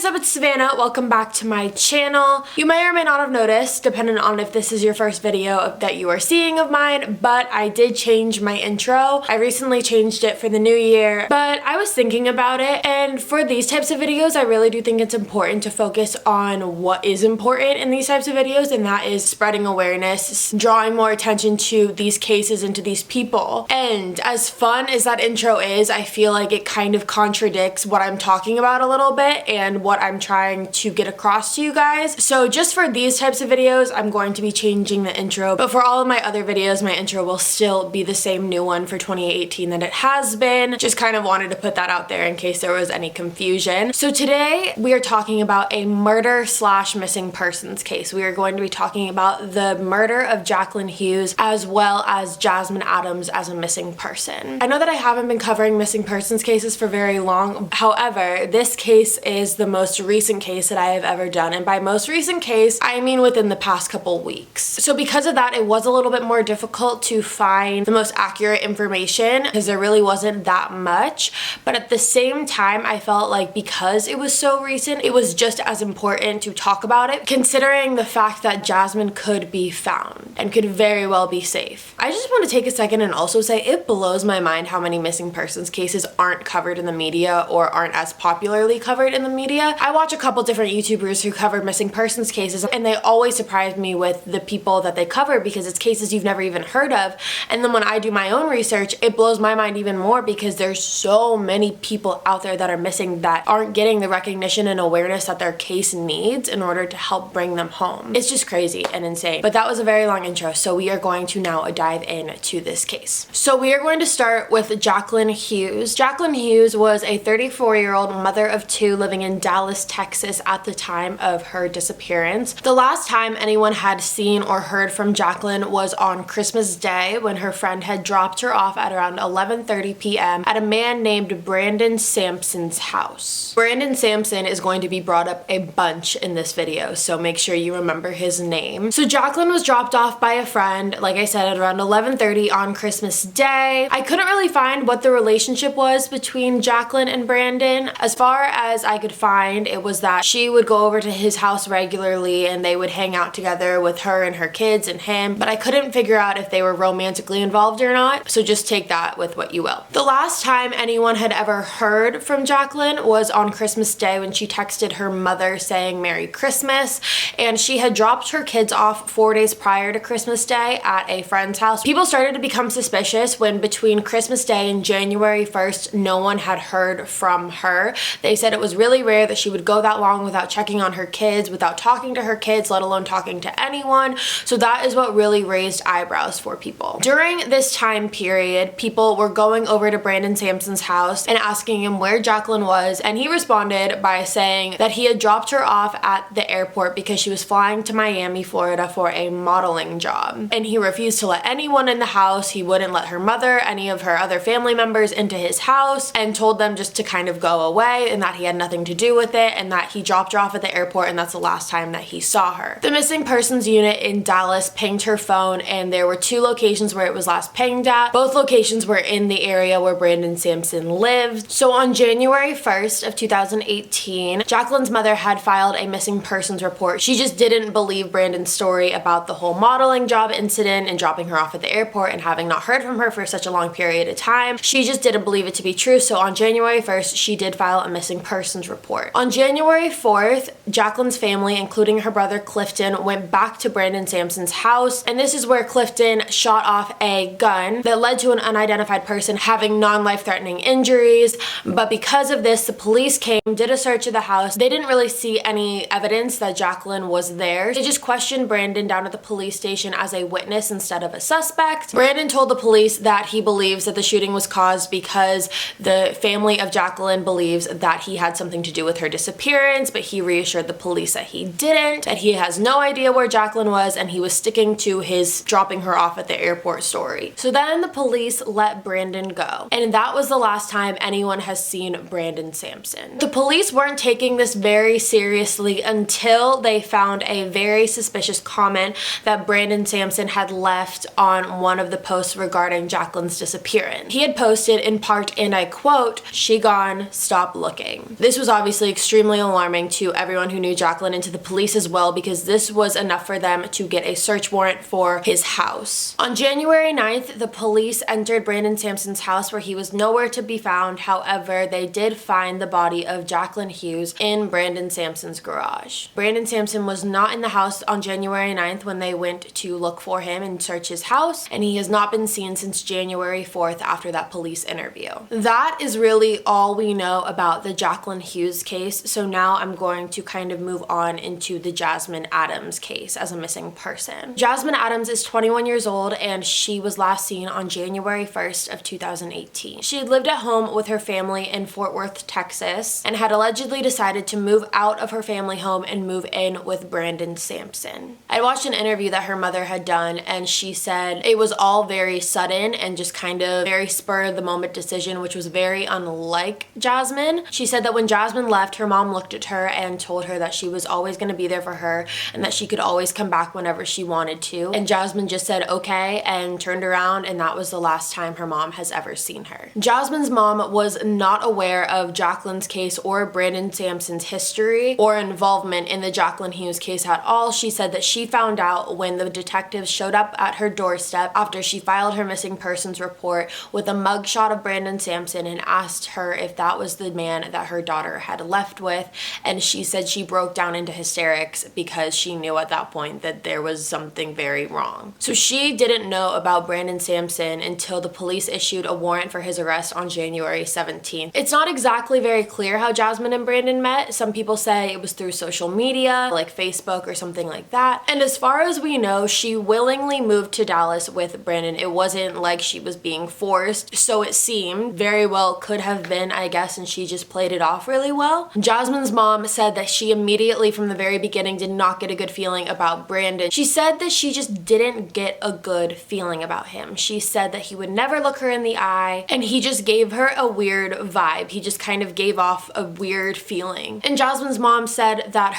guys, it's Savannah. Welcome back to my channel. You may or may not have noticed, depending on if this is your first video that you are seeing of mine, but I did change my intro. I recently changed it for the new year, but I was thinking about it, and for these types of videos, I really do think it's important to focus on what is important in these types of videos, and that is spreading awareness, drawing more attention to these cases and to these people. And as fun as that intro is, I feel like it kind of contradicts what I'm talking about a little bit and what I'm trying to get across to you guys. So just for these types of videos, I'm going to be changing the intro, but for all of my other videos, my intro will still be the same new one for 2018 that it has been. Just kind of wanted to put that out there in case there was any confusion. So today we are talking about a murder slash missing persons case. We are going to be talking about the murder of Jacqueline Hughes as well as Jasmine Adams as a missing person. I know that I haven't been covering missing persons cases for very long. However, this case is the most recent case that I have ever done, and by most recent case, I mean within the past couple weeks. So because of that, it was a little bit more difficult to find the most accurate information because there really wasn't that much, but at the same time, I felt like because it was so recent, it was just as important to talk about it, considering the fact that Jasmine could be found and could very well be safe. I just want to take a second and also say it blows my mind how many missing persons cases aren't covered in the media or aren't as popularly covered in the media. I watch a couple different YouTubers who cover missing persons cases, and they always surprise me with the people that they cover because it's cases you've never even heard of. And then when I do my own research, it blows my mind even more because there's so many people out there that are missing that aren't getting the recognition and awareness that their case needs in order to help bring them home. It's just crazy and insane. But that was a very long intro, so we are going to now dive into this case. So we are going to start with Jacqueline Hughes. Jacqueline Hughes was a 34-year-old mother of two living in Dallas, Texas at the time of her disappearance. The last time anyone had seen or heard from Jacqueline was on Christmas Day when her friend had dropped her off at around 11:30 p.m. at a man named Brandon Sampson's house. Brandon Sampson is going to be brought up a bunch in this video, so make sure you remember his name. So Jacqueline was dropped off by a friend, like I said, at around 11:30 on Christmas Day. I couldn't really find what the relationship was between Jacqueline and Brandon. As far as I could find, it was that she would go over to his house regularly and they would hang out together with her and her kids and him, but I couldn't figure out if they were romantically involved or not, so just take that with what you will. The last time anyone had ever heard from Jacqueline was on Christmas Day when she texted her mother saying Merry Christmas, and she had dropped her kids off 4 days prior to Christmas Day at a friend's house. People started to become suspicious when between Christmas Day and January 1st, no one had heard from her. They said it was really rare that she would go that long without checking on her kids, without talking to her kids, let alone talking to anyone. So that is what really raised eyebrows for people. During this time period, people were going over to Brandon Sampson's house and asking him where Jacqueline was, and he responded by saying that he had dropped her off at the airport because she was flying to Miami, Florida for a modeling job. And he refused to let anyone in the house. He wouldn't let her mother, any of her other family members into his house, and told them just to kind of go away and that he had nothing to do with it and that he dropped her off at the airport and that's the last time that he saw her. The missing persons unit in Dallas pinged her phone, and there were two locations where it was last pinged at. Both locations were in the area where Brandon Sampson lived. So on January 1st of 2018, Jacqueline's mother had filed a missing persons report. She just didn't believe Brandon's story about the whole modeling job incident and dropping her off at the airport and having not heard from her for such a long period of time. She just didn't believe it to be true, so on January 1st, she did file a missing persons report. On January 4th, Jacqueline's family, including her brother Clifton, went back to Brandon Sampson's house, and this is where Clifton shot off a gun that led to an unidentified person having non-life-threatening injuries. But because of this, the police came, did a search of the house. They didn't really see any evidence that Jacqueline was there. They just questioned Brandon down at the police station as a witness instead of a suspect. Brandon told the police that he believes that the shooting was caused because the family of Jacqueline believes that he had something to do with her disappearance, but he reassured the police that he didn't, that he has no idea where Jacqueline was, and he was sticking to his dropping her off at the airport story. So then the police let Brandon go, and that was the last time anyone has seen Brandon Sampson. The police weren't taking this very seriously until they found a very suspicious comment that Brandon Sampson had left on one of the posts regarding Jacqueline's disappearance. He had posted in part, and I quote, "She gone, stop looking." This was obviously obviously extremely alarming to everyone who knew Jacqueline and to the police as well, because this was enough for them to get a search warrant for his house. On January 9th, the police entered Brandon Sampson's house where he was nowhere to be found. However, they did find the body of Jacqueline Hughes in Brandon Sampson's garage. Brandon Sampson was not in the house on January 9th when they went to look for him and search his house, and he has not been seen since January 4th after that police interview. That is really all we know about the Jacqueline Hughes case, so now I'm going to kind of move on into the Jasmine Adams case as a missing person. Jasmine Adams is 21 years old and she was last seen on January 1st of 2018. She had lived at home with her family in Fort Worth, Texas, and had allegedly decided to move out of her family home and move in with Brandon Sampson. I watched an interview that her mother had done, and she said it was all very sudden and just kind of very spur of the moment decision, which was very unlike Jasmine. She said that when Jasmine left, her mom looked at her and told her that she was always going to be there for her and that she could always come back whenever she wanted to. And Jasmine just said okay and turned around, and that was the last time her mom has ever seen her. Jasmine's mom was not aware of Jacqueline's case or Brandon Sampson's history or involvement in the Jacqueline Hughes case at all. She said that she found out when the detectives showed up at her doorstep after she filed her missing persons report with a mugshot of Brandon Sampson and asked her if that was the man that her daughter had left with, and she said she broke down into hysterics because she knew at that point that there was something very wrong. So she didn't know about Brandon Sampson until the police issued a warrant for his arrest on January 17th. It's not exactly very clear how Jasmine and Brandon met. Some people say it was through social media, like Facebook or something like that. And as far as we know, she willingly moved to Dallas with Brandon. It wasn't like she was being forced, so it seemed. Very well could have been, I guess, and she just played it off really well. Jasmine's mom said that she immediately from the very beginning did not get a good feeling about Brandon. She said that she just didn't get a good feeling about him. She said that he would never look her in the eye and he just gave her a weird vibe. He just kind of gave off a weird feeling. And Jasmine's mom said that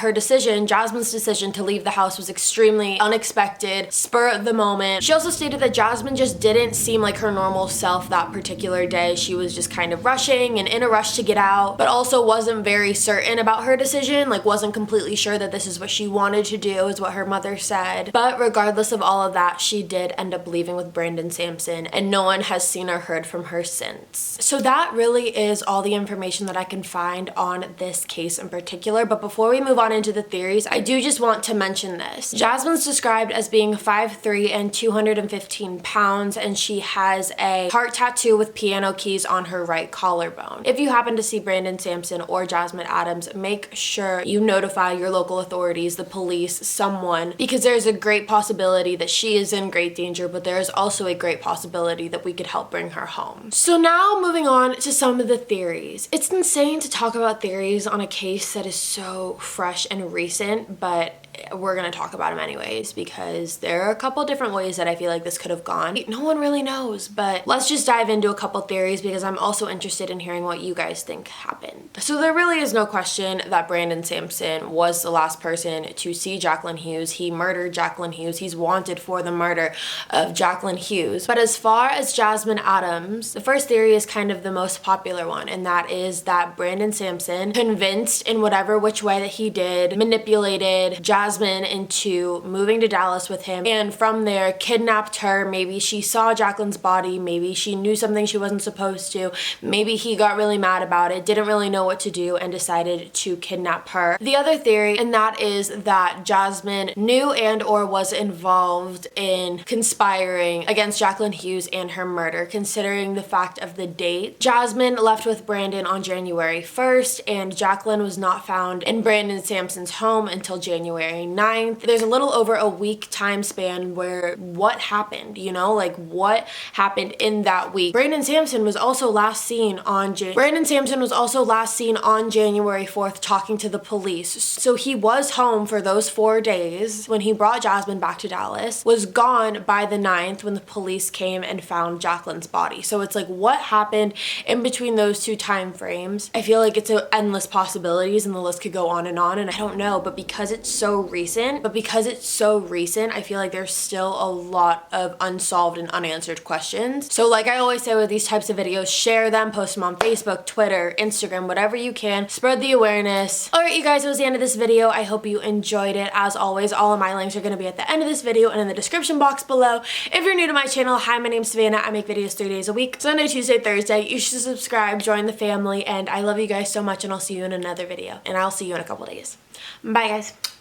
Jasmine's decision to leave the house was extremely unexpected, spur of the moment. She also stated that Jasmine just didn't seem like her normal self that particular day. She was just kind of rushing and in a rush to get out, but also wasn't very certain about her decision, like wasn't completely sure that this is what she wanted to do, is what her mother said. But regardless of all of that, she did end up leaving with Brandon Sampson, and no one has seen or heard from her since. So that really is all the information that I can find on this case in particular. But before we move on into the theories, I do just want to mention this. Jasmine's described as being 5'3" and 215 pounds, and she has a heart tattoo with piano keys on her right collarbone. If you happen to see Brandon Sampson or Jasmine Adams, make sure you notify your local authorities, the police, someone, because there's a great possibility that she is in great danger, but there is also a great possibility that we could help bring her home. So now moving on to some of the theories. It's insane to talk about theories on a case that is so fresh and recent, but we're gonna talk about them anyways because there are a couple different ways that I feel like this could have gone. No one really knows, but let's just dive into a couple theories because I'm also interested in hearing what you guys think happened. So there really is no question that Brandon Sampson was the last person to see Jacqueline Hughes. He murdered Jacqueline Hughes. He's wanted for the murder of Jacqueline Hughes. But as far as Jasmine Adams, the first theory is kind of the most popular one, and that is that Brandon Sampson convinced in whatever which way that he did, manipulated Jasmine into moving to Dallas with him, and from there kidnapped her. Maybe she saw Jacqueline's body, maybe she knew something she wasn't supposed to, maybe he got really mad about it, didn't really know what to do, and decided to kidnap her. The other theory, and that is that Jasmine knew and or was involved in conspiring against Jacqueline Hughes and her murder, considering the fact of the date. Jasmine left with Brandon on January 1st, and Jacqueline was not found in Brandon Sampson's home until January 9th. There's a little over a week time span where what happened, you know, like what happened in that week. Brandon Sampson was also last seen on January 4th talking to the police. So he was home for those 4 days when he brought Jasmine back to Dallas, was gone by the 9th when the police came and found Jacqueline's body. So it's like what happened in between those two time frames. I feel like it's endless possibilities and the list could go on, and I don't know, but because it's so recent, but because it's so recent, I feel like there's still a lot of unsolved and unanswered questions. So like I always say with these types of videos, share them, post them on Facebook, Twitter, Instagram, whatever you can. Spread the awareness. Alright you guys, that was the end of this video. I hope you enjoyed it. As always, all of my links are going to be at the end of this video and in the description box below. If you're new to my channel, hi, my name's Savannah. I make videos 3 days a week. Sunday, Tuesday, Thursday. You should subscribe, join the family, and I love you guys so much, and I'll see you in another video. And I'll see you in a couple days. Bye guys.